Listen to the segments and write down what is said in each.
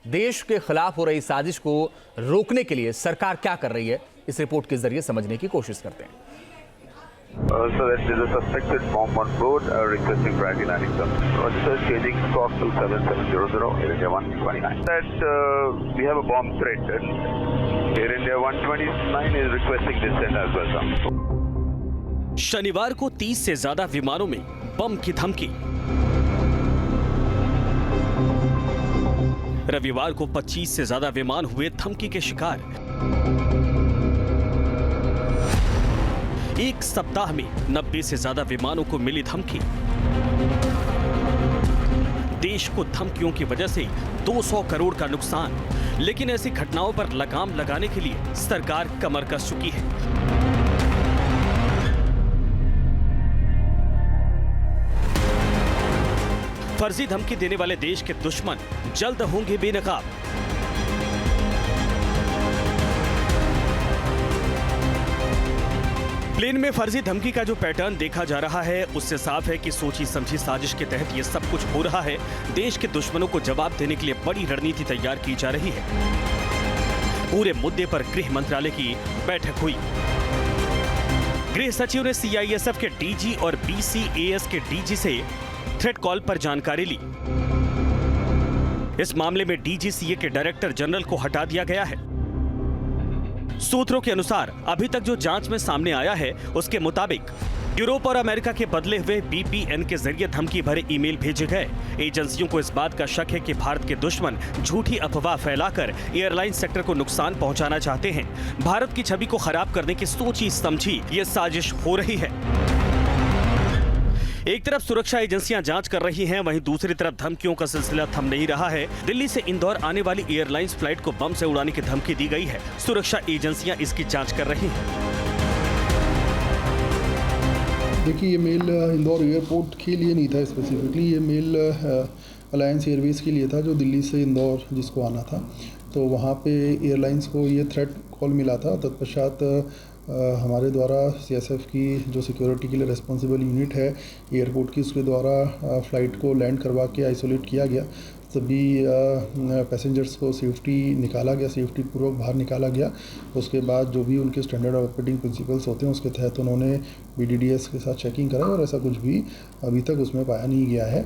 देश के खिलाफ हो रही साजिश को रोकने के लिए सरकार क्या कर रही है, इस रिपोर्ट के जरिए समझने की कोशिश करते हैं। So that is a suspected bomb on board, requesting priority landing some. Roger, changing course to 7700, Air India 129. That we have a bomb threat and Air India 129 is requesting descent as well, sir. शनिवार को 30 से ज्यादा विमानों में बम की धमकी। रविवार को 25 से ज्यादा विमान हुए धमकी के शिकार। एक सप्ताह में 90 से ज्यादा विमानों को मिली धमकी। देश को धमकियों की वजह से 200 करोड़ का नुकसान। लेकिन ऐसी घटनाओं पर लगाम लगाने के लिए सरकार कमर कस चुकी है। फर्जी धमकी देने वाले देश के दुश्मन जल्द होंगे बेनकाब। प्लेन में फर्जी धमकी का जो पैटर्न देखा जा रहा है, उससे साफ है कि सोची समझी साजिश के तहत ये सब कुछ हो रहा है। देश के दुश्मनों को जवाब देने के लिए बड़ी रणनीति तैयार की जा रही है। पूरे मुद्दे पर गृह मंत्रालय की बैठक हुई। गृह सचिव ने CISF के DG और BCAS के DG से थ्रेट कॉल पर जानकारी ली। इस मामले में DGCA के डायरेक्टर जनरल को हटा दिया गया है। सूत्रों के अनुसार अभी तक जो जांच में सामने आया है, उसके मुताबिक यूरोप और अमेरिका के बदले हुए VPN के जरिए धमकी भरे ईमेल भेजे गए। एजेंसियों को इस बात का शक है कि भारत के दुश्मन झूठी अफवाह फैलाकर एयरलाइन सेक्टर को नुकसान पहुंचाना चाहते हैं। भारत की छवि को खराब करने की सोची समझी ये साजिश हो रही है। एक तरफ सुरक्षा एजेंसियां जांच कर रही हैं, वहीं दूसरी तरफ धमकियों का सिलसिला थम नहीं रहा है। दिल्ली से इंदौर आने वाली एयरलाइंस फ्लाइट को बम से उड़ाने की धमकी दी गई है। सुरक्षा एजेंसियां इसकी जांच कर रही हैं। देखिए, ये मेल इंदौर एयरपोर्ट के लिए नहीं था स्पेसिफिकली। ये मेल अलायंस एयरवेज के लिए था, जो दिल्ली से इंदौर जिसको आना था। तो वहाँ पे एयरलाइंस को ये थ्रेट कॉल मिला था। तत्पश्चात हमारे द्वारा CSF की जो सिक्योरिटी के लिए रिस्पॉन्सिबल यूनिट है एयरपोर्ट की, उसके द्वारा फ़्लाइट को लैंड करवा के आइसोलेट किया गया। सभी पैसेंजर्स को सेफ्टी पूर्वक बाहर निकाला गया। उसके बाद जो भी उनके स्टैंडर्ड ऑपरेटिंग प्रिंसिपल्स होते हैं, उसके तहत उन्होंने BDDS के साथ चेकिंग कराई और ऐसा कुछ भी अभी तक उसमें पाया नहीं गया है।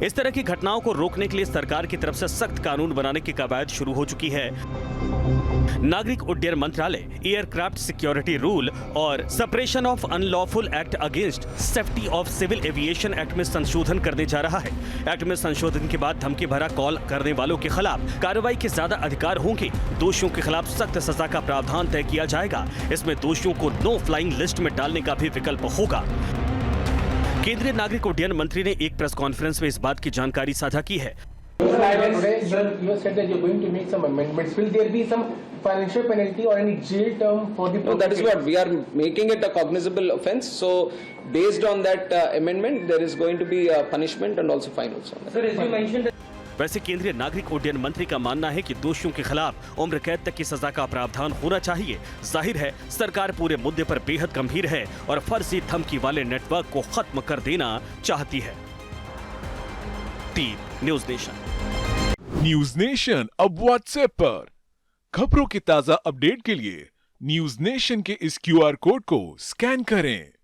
इस तरह की घटनाओं को रोकने के लिए सरकार की तरफ से सख्त कानून बनाने की कवायद शुरू हो चुकी है। नागरिक उड्डयन मंत्रालय एयरक्राफ्ट सिक्योरिटी रूल और separation of unlawful act against safety of civil aviation act में संशोधन करने जा रहा है। एक्ट में संशोधन के बाद धमकी भरा कॉल करने वालों के खिलाफ कार्रवाई के ज्यादा अधिकार होंगे। दोषियों के खिलाफ सख्त सजा का प्रावधान तय किया जाएगा। इसमें दोषियों को नो फ्लाइंग लिस्ट में डालने का भी विकल्प होगा। केंद्रीय नागरिक उड्डयन मंत्री ने एक प्रेस कॉन्फ्रेंस में इस बात की जानकारी साझा की है। Today, you said that you're going to make some amendments. Will there be some financial penalty or any jail term for the? No, that is what we are making it a cognizable offence. So, based on that amendment, there is going to be a punishment and also fine also. Sir, as you mentioned. वैसे केंद्रीय नागरिक उड्डयन मंत्री का मानना है कि दोषियों के खिलाफ उम्र कैद तक की सजा का प्रावधान होना चाहिए। जाहिर है, सरकार पूरे मुद्दे पर बेहद गंभीर है और फर्जी धमकी वाले नेटवर्क को खत्म कर देना चाहती है। News nation. न्यूज़ नेशन अब व्हाट्सएप पर खबरों की ताजा अपडेट के लिए न्यूज़ नेशन के इस QR कोड को स्कैन करें।